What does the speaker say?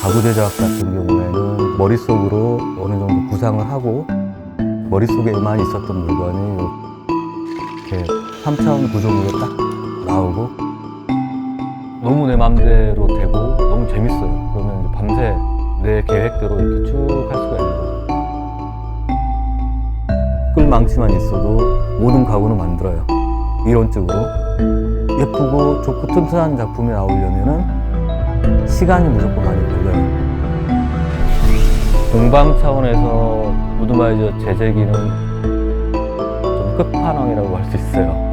가구 제작 같은 경우에는 머릿속으로 어느 정도 구상을 하고 머릿속에만 있었던 물건이 이렇게 3차원 구조물로 딱 나오고 너무 내 맘대로 되고 너무 재밌어요. 그러면 이제 밤새 내 계획대로 이렇게 쭉 할 수가 있는 거죠. 끌망치만 있어도 모든 가구는 만들어요. 이론적으로. 예쁘고 좋고 튼튼한 작품이 나오려면은 시간이 무조건 많이 걸려요. 공방 차원에서 우드마이저 재재기는 좀 끝판왕이라고 할 수 있어요.